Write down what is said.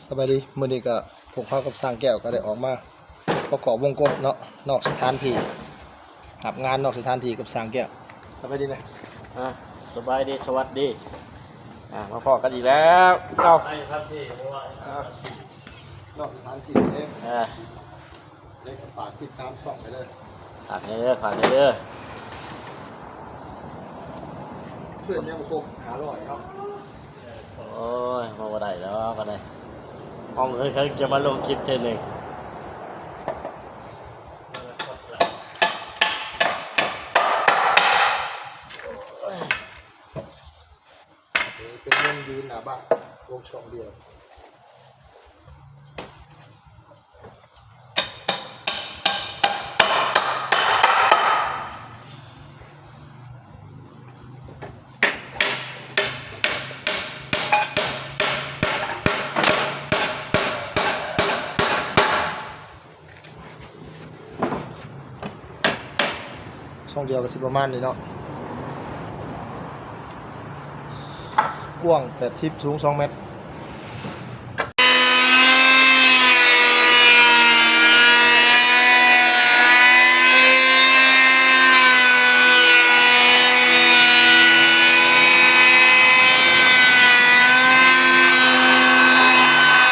สบายดีมื้อนี้ก็พวกเขากับสร้างแก้วก็ได้ออกมาประกอบวงกบเนาะนอกสถานที่รับงานนอกสถานที่กับสร้างแก้วสบายดีนะสบายดีสวัสดีมาพอกันอีกแล้วเก้าครับที่นอกสถานที่เองได้ฝากติดตามช่องไปเลยฝากเด้อเพื่อนยังคงหาร่อยเนาะโอ้ยมาบ่ได้แล้วก็ได้ห้องเขาจะมาลงคลิปเจนหนึ่งเป็นวงยืนหน้าบ้านวงช่องเดียวช่องเดียวก็สิประมาณนี้เนาะกว้าง80สูง2 เมตร